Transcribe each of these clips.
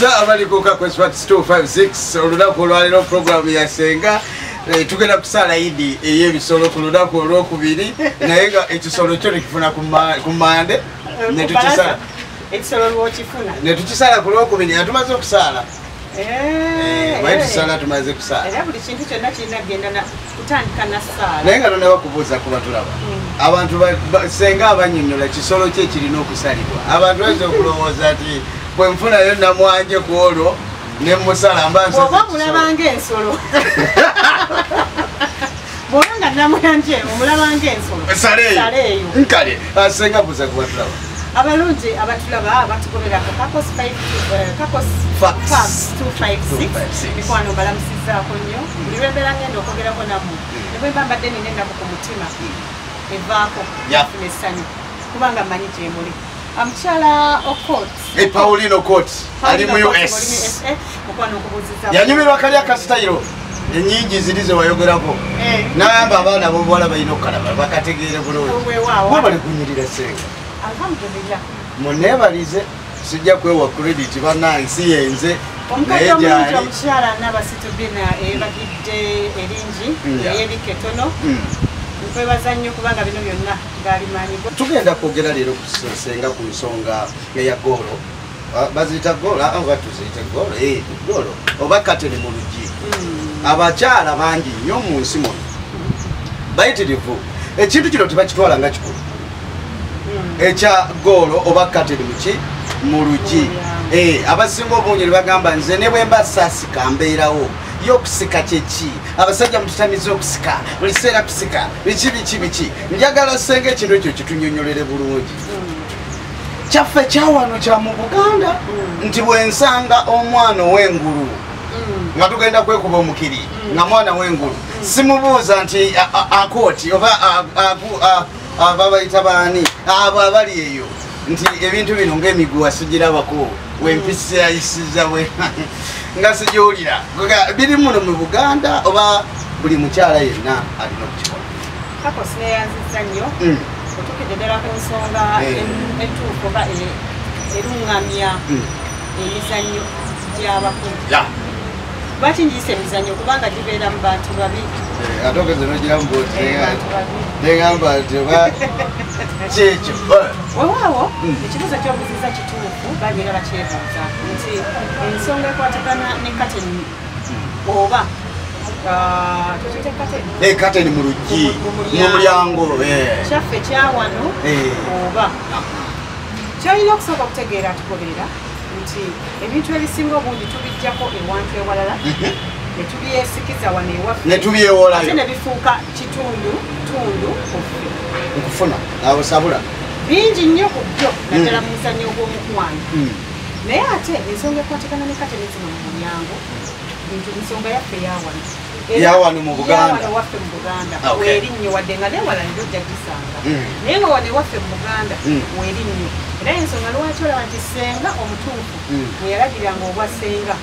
Mbaliza abali kuka kwa Swat 256 olunaku olwaliro program ya Senga tugenda kusala idi ey'ebisolo ku lunaku olwokubiri naye nga ekisolo kyo nekifuna ku Mande ne tukisala ekisolo lwokifuna ne tukisala ku lwokubiri atumaze okusala baye tusala tumaze kusala era buli kintu kyonna kirina kugenda na kutandika na sala naye nga tonna bakubuuza kuba tulaba abantu Senga abannyonnyola kisolo kye kirina okusalibwa abantu bayinza okulowooza nti bwe nfunayo namwanje ku olwo ne musala mbansa oba mulabanga ensolo bw'obanga namwanje omulabanga ensolo saleeyo nkale Senga buuza kuba tulaba abalungi abatulaba batugoberako Kakos 256 mikwano balamusizaako nnyo buli lwembeera ngenda okwogerako nammwe ne bwe mba mbadde nina ennaku ku mutima evaako nfuna essanyu kubanga mmanyi gye muli Amuchala Okot Pauline Okot ali mu US mukwano okubuuziza yanyumirwa kali akasitayiro enyingi ziri ze wayogerako nayamba abaana b'obuwala balina okukalaba bakategeere bulungi bwe bali kunyirira Senga alhamdulillah munebalize sijja kwewa credit bannansi yenze omukazi omulungi omukyala Nabasitubina ebagidde eringi ey'erika etono nkwebaza nnyo kubanga bino byonna gaalimanyi tugenda kwogera leero ku Senga ku nsonga eya goolo baziyita goolo oba tuziyite goolo oba kateni mu luggi abakyala bangi nnyo mu nsi muno bayitirivu ekintu kino tebakitwala nga kikulu ekya goolo oba kateni muki mu luggi abasinga obungi ne bagamba nze ne bwe mba saasika mbeerawo yokusika kyeki abasajja mututamiza okusika buli seera kusika biki njagala Senga ekintu ekyo kitunyonyolere bulungi kyaffe kyawano kya mu Buganda nti bwensanga omwana ow'engulu nga tugenda kwekuba omukiri nga mwana w'engulu simubuuza nti akooti oba aba bayita baani abo abali eyo nti ebintu bino ng'emiguwa sigirabako wempisi ayisiza we nga sigyolira biri muno mu Buganda oba buli mukyala yenna alina okukikola Kakos neyanziza nnyo otukidde ddala ku nsonga entuufu oba eruŋŋamya emizannyo gy'abakulu lwaki njiyisa emizannyo kubanga gibeera mu bantu babi ate ogeze nogiramu negamba nti oba kyekyo wewaawo ekibuuzo kyobuziza kituufu babeera bakyebuuza nti ensonga ekwatagana ne kateni oba kateni mu luggi mu mulyango kyaffe kyawano oba kyolina okusooka okutegeera atugoberera nti ebintu ebisinga obungi tubijjako ewantu ewalala netubyesikiza wano ewaffe netubyewolayo ate ne bifuuka kitundu offe nkufuna abosabula bingi nnyo ku byo naddala mu muzannyo ogw'omukwano naye ate ensonga ekwatagana ne kateni zino mu mulyango bintu ensonga yaffe yawano mu Buganda waffe mu Buganda weerinnyo wadde nga newala njojja gisanga naye nga wane waffe mu Buganda weerinnyo era ensonga lwaki olaba nti Senga omutuufu bwe yalagiranga obwa Senga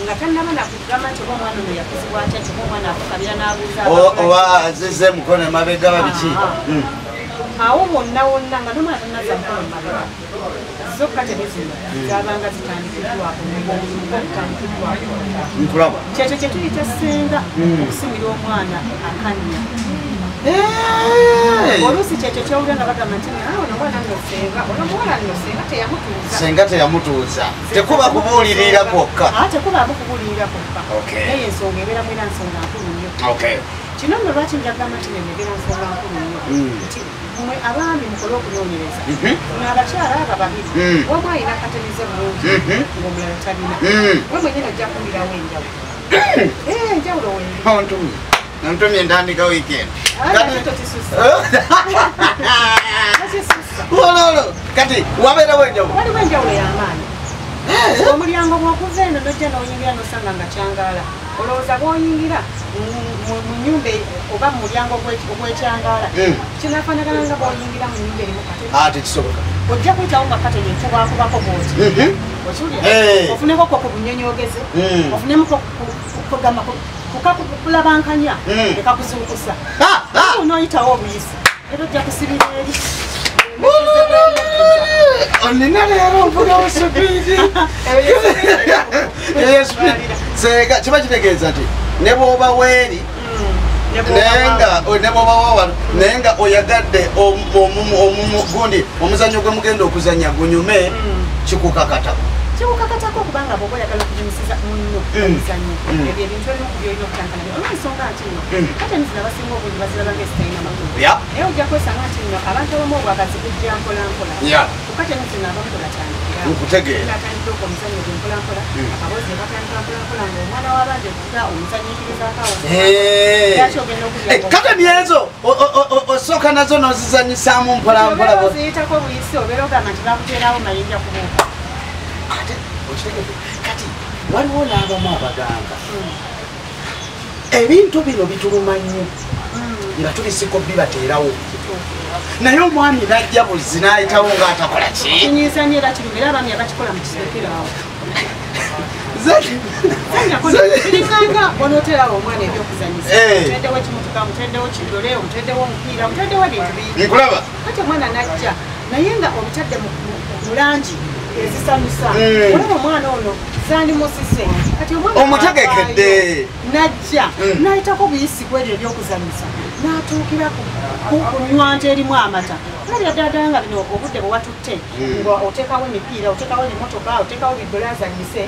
nga tannaba nakugamba nti oba omwana ono yakuzibwa atya nti oba omwana akukabira n'abuuza oba azizza emikono emabega babiki awo wonna nga nomala tannaza mukono emabega zokka tebizino zabanga zitandikiddwako okutandikiddwako nkulaba kyekyo kye tuyita Senga okusingira omwana akannya oluusi kyekyo kyowulira nga bagamba nti ono omwana nno Senga ono omuwala nno Senga teyamutuuza tekuba kubuulirira kwokka tekubaamu kubuulirira kwokka naye ensonga ebeeramu era nsonga nkulu nnyo kino nno lwaki njagamba nti nenebeera nsonga nkulu nnyo nti mwe abaami mukole okunoonyereza abakyala aba babiri wamu alina katenize bulungi ng'omulala talina we mwenyini ojja kumbirawo enjawulo nantumye ntandika weekend kati wabeerawo enjawulo waliwo enjawulo y'amaanyi omulyango bw'okuva eno nojja n'oyingira n'osanga nga kyangaala olowooza bw'oyingira mu nnyumba oba mu mulyango ogw'ekyangaala kinaafaanagana nga bw'oyingira mu nnyumba erimu kateni tekisoboka ojja kuyitawo nga kateni ekubakubako bwoti okiwulira ofuneko ko ku bunyonyogeze ofunemu kugamba kukakulabankanya ekakuzuukusa onooyitawo obuyisi era ojja kusibira eri onina leero mvuga obusubiiri yes senga kiba kitegeeza nti ne bw'oba weeri nenga oyagadde gundi omuzannyo gwe mugenda okuzanya gunyume kikukakatako kubanga bw'oba oyagala okunyumisiza munno omuzannyo ebyo ebintu olina okubyolina okutankana olw'ensonga nti nno kate nzina abasinga obungi baziraba ng'ezitalina makulu naye ojja kwesanga nti nno abantu abamu obwagazi bujja mpolampola kukate nzina abamu tolatandikira atandikira okwo omuzannyo gwe mpolampola akabozi batandika mpolampola ng'omwana w'abandi okuta omuzanyiikirizaako lwaki ogenda okubya kate nyezo osooka nazo n'ozizanyisaamu mpolampola ziyitako buyisi obeera ogamba nti bakuteerawo mayinja kubuuka kati waliwo n'abamu abagamba ebintu bino bituluma nnyo nga tulisiko bibateerawo naye omwami najja buzzi n'ayitawo ng'atakola kinyiisa nnyo era kirungi era abaami abakikola mu kisekeraawo biringanga onooterawo omwana ebyokuzanyisa muteddewo ekimotoka muteddewo kidole omuteddewo omupiira muteddewo ebintu bingi nkulaba kati omwana najja naye nga obitadde mu langi ezisanyusa olaba omwana ono zandimusise kati omutegekedde najja n'ayitako buyisi kwebyo ebyokuzanyisa n'atuukira kunywa nte erimu amata alabira ddala nga bino obudde bwe watutte nga oteekawo emipiira oteekawo ebimotoka oteekawo bidole azanyise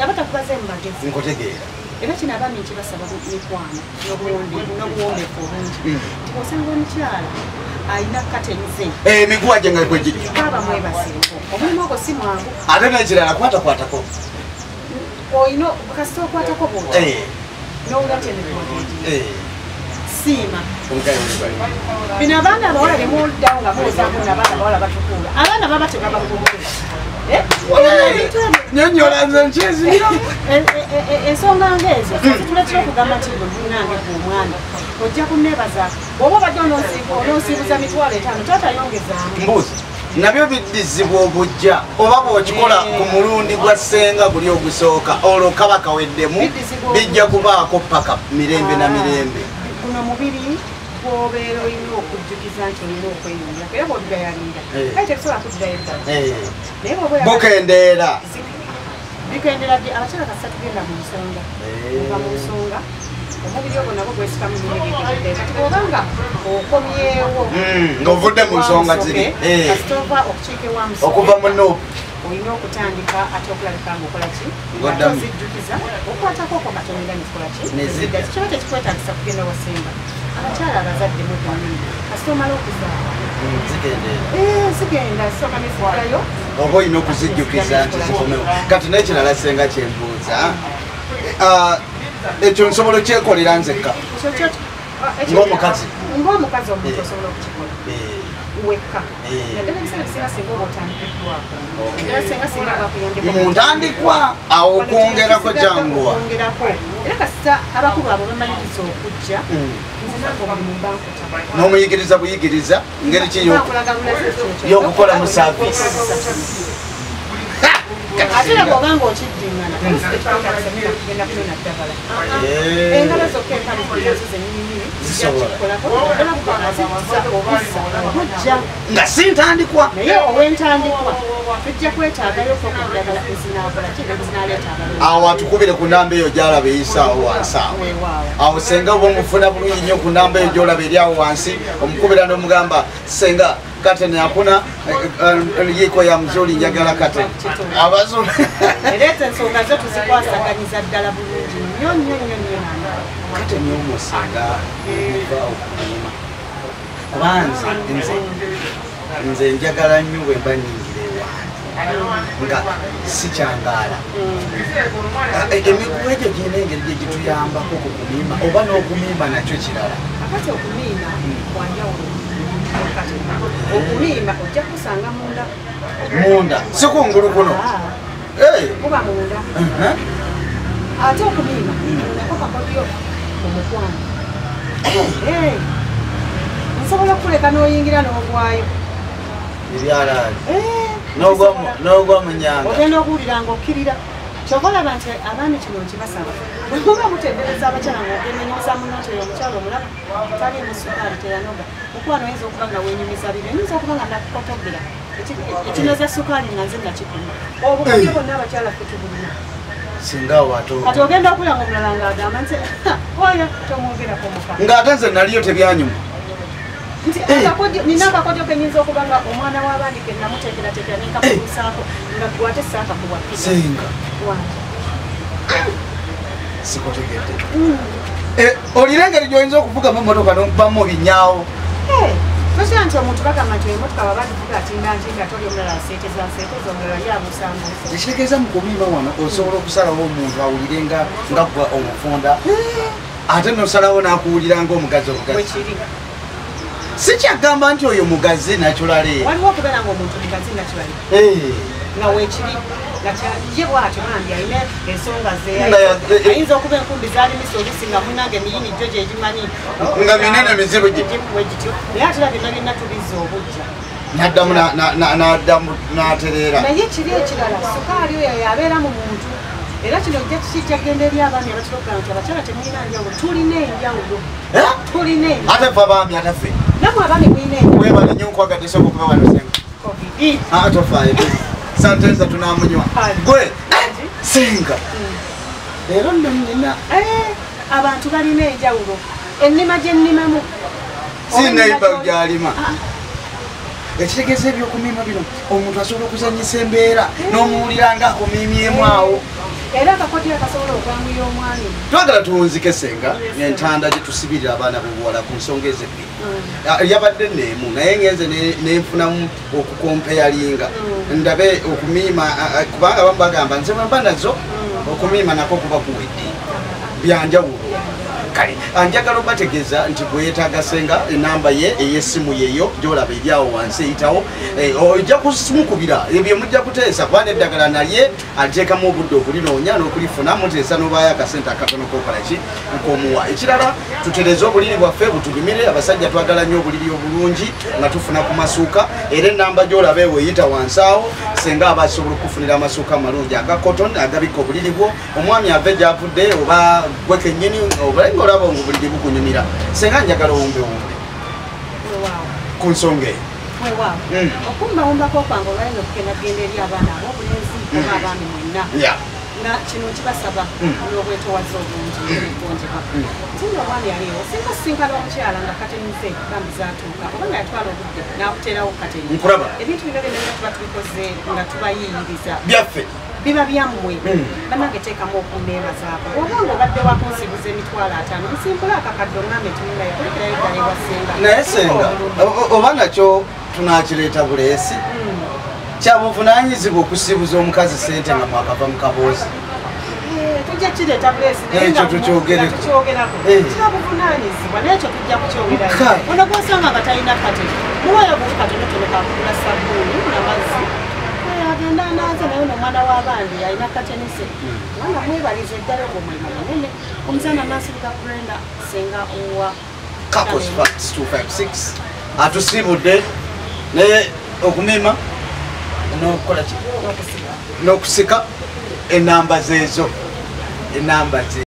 abatakubaze mu magezi nkutegeera era kino abaami nkibasaba mikwano n'obuwombeefu obungi osanga omukyala ayina katenize emiguwa gye nga kwegiri aba mwebasingo omulimu ogwo si mwangu ate nekirala kwatakwatako oyina kasita okwatako bwota n'owulatenebwogegi siima bino abaana abawala bemuddawo nga muwozaamu nabaana abawala batukuula abaana baba tebabakuula nyonyola nze nkyeziramu ensonga ngaezo tuletera okugamba nti munange gweomwana ojja kunebaza bw'oba obadde ononsiibuza 5,000 twatayongezaamu mbuuzi nabyo biddizibwa obujja oba bw'okikola ku mulundi gwa ssenga guli ogusooka olwo kaba kaweddemu bijja kubaako paka mirembe na mirembe guno mubiri gwobeera olina okujjukiza nti olina okweyunira era bw'obigayalira kale tekisobola kuddayo eddala naye bukendeera bikendera ddi abakyala kasita tugenda mu nsonga nga mu nsonga omubiri ogwo nagwo gwesikamu nyegegedde kati bw'obanga okomyewo ng'ovudde mu nsonga ziri kasita ova okukiika ewa musonga okuva mu nuupu olina okutandika ate okulabika ngaokola ki ozijjukiza okwatako okwo katonda nekikola ki kiba tekikwetagisa kugenda wasemba abakyala abazadde mutonii kasita omala okuzaala zigenda zisooka nezigayo oba olina okuzijjukiza nti zikomewo kati nekirala senga kyembuuza ekyo nsobola okyekolera nzekka ng'omukazi omuntu osobola okukikola wekka naddala ebiseera bisinga singa oba otandikiddwako era singa singa bakuyambeko muntandikwa awo okwongerako janguwa era kasita abakulu abo bamaliriza okujja nze nange omulimu mbankuta n'omuyigiriza buyigiriza ngeri ki y'okukola mu saavisi ate era bw'obanga okiddiŋŋana kugenda kunona ddagala engalo zokka enkamunazo zennyininyini zikolako ddala bukanaziza obuzza obujja nga sintandikwa naye ow'entandikwa tujja kwetaagayo okoka eddagala ezinaakola ki ezinaleeta abalungi awo atukubire ku namba eyo gy'alaba eyisaawo wansi awo awo senga oba omufuna bulungi nnyo ku namba eyo gy'olaba eri awo wansi omukubira n'omugamba senga kateni hakuna yiko ya mzuri njagala kateni abazuri elete nsonga zetu zikwasaganyiza ddala bulungi nnyo nnyo nnyo nnyo kateni omusinga okunyuma kubanze nze njagala nnyo bwe mba nnyingire nga sikyangaala emiguwa egyo gyina engeri gye gituyambako ku kumima oba n'okumimba nakyo kirala akati okumimba wanjawulo okumimba ojja kusanga munda si kungulu kuno kuba munda ate okumimba nako kakodyo omukwano nsobola okuleka n'oyingira n'ogwayo ebyalaali n'ogwa mu nyanga ogenda okuwulira ng'okkirira kyova olaba nti abaami kino nkibasaba bwe muba mutendereza abakyala ng'ogenda enyumiza munnanti oyo omukyala omulaba taliimu sukaali teyanoga mukwano oyinza okuba nga wenyumiza bibyo oyinza okuba nga nakukotogera ekinoza sukaali nga nze nakikuma obukabyo bonna abakyala ffe tubulina singa wato kati ogenda okulya ng'omulala ng'agamba nti oyo tomwogerako muka ng'ate nze naliyo tebyanyuma nti nina akakodyo kenyinza okuba nga omwana w'abandi ke namuteekerateekera nenkakutuusaako nga gwate saakakuwapira senga sikutegedde olina engeri gy'oyinza okuvugamu emmotoka n'okubamu binyaawo tosira nti omuntu bagamba nti emotoka baba givuga atindantinda toli omulala aseeteza omulala yabuusambuusa ekitegeeza mu kumiima wano osobola okusalawo omuntu awulire nga ggwa omufunda ate nosalawo n'akuwulira ng'omugazi bwekiri sikyagamba nti oyo mugazi nakyolale waliwo okubeera ngaomuntu mugazi nakyolale nga weekiri ye bwatyo bambi alina ensonga ze ayinza okuba enkumbi zalimisa olusi nga munange emiyini gyo gyegimanyi nga minene mizibu gityo naye ate era byonna byonna tubizza obujja naddamu n'atereera naye kiri ekirala sukaali oyo yabeera mu muntu era kino kijja kgenda eri abaami abatira okugamba nti abakyala temulina njawulo tulina enjawulo tulina ate fe abaami ate ffe namwe abaami mulina enjawulo webale nyo nkwagadde sokukuba wanosenga tofaayo santenza tunamunywa gwe senga leero nno nina abantu balina enjawulo ennima gyennimamu sinaiba gyalima ekitegeeza ebyokumiima bino omuntu asobola okuzanyisa embeera n'omuwulira nga akumimyemu awo era akakodyo akasobola okwanguyira omwami twagala tuwunzike senga entanda gye tusibirira abaana b'obuwala ku nsonga ezebbiri yabadde neemu naye ngenze nenfunamu okukompeyalinga ndabe okumiima kubanga bamu bagamba nze mwemba nazo okumiima nako kuba kuwedde byanjawulo kale anjagala obategeeza nti bweyetaaga senga enamba ye ey'essimu yeyo gyolaba ebyawo wansi eyitawo ojja kumukubira ebyo mujja kuteesa kuba neddagala nalye aliteekamu obudde okulinoonya n'okulifuna muteesa n'obaayo akasente akatono kokolaki nkomuwa ekirala tutereze obuliri bwaffe butulimire abasajja twagala nnyo obuliri obulungi nga tufuna ku masuuka era enamba gyolaba ewe eyita wansi awo senga aba asobola okufunira amasuuka amalungi aga cotton agabika obuliri bwo omwami ave gyavudde oba gwe kennyini olaba nga obuliri bukunyumira senga njagala owumbewumbe ku nsonga eyo okumbawumbako okwange olwalina okugenda eri abaana ab'obulenzi oba abaami mwenna nga kino kibasaba n'obwetowaza obungi n'egonjebwa ntinga omwami aliwo singa sinkala omukyala nga katenize bambi zatuuka oba nga yatwala obudde n'akuteerawo kateni ebintu bino byonna tuba tubikoze nga tubayiyiriza byaffe biba byammwe bannange teekamu okunneebazaako obanga obadde wakunsibuza emitwalo 5 nsimpula akakadde omwami ekimundayo kulekerayo ddala ewasenga naye senga oba nakyo tunakireeta buleesi kyabuvunaanyizibwa okusibuza omukazi sente nga mwakava mu kaboozi tujja kireeta buleesi ekyo tukyogereko kyabuvunaanyizibwa naye ekyo tujja kukyogerayo ono gwosanga nga talina kate muwayo buli katonotono kakugula sabbuuni namazzi agenda anaaze naye nomwana w'abandi alina katenise wanga mwebaliza eddala ogwo mulimu munene omuzaana nasirika kulenda senga owa Kakos Facts 256 atusibudde naye okumiima n'okukola ki n'okusika enamba zeezo enamba ze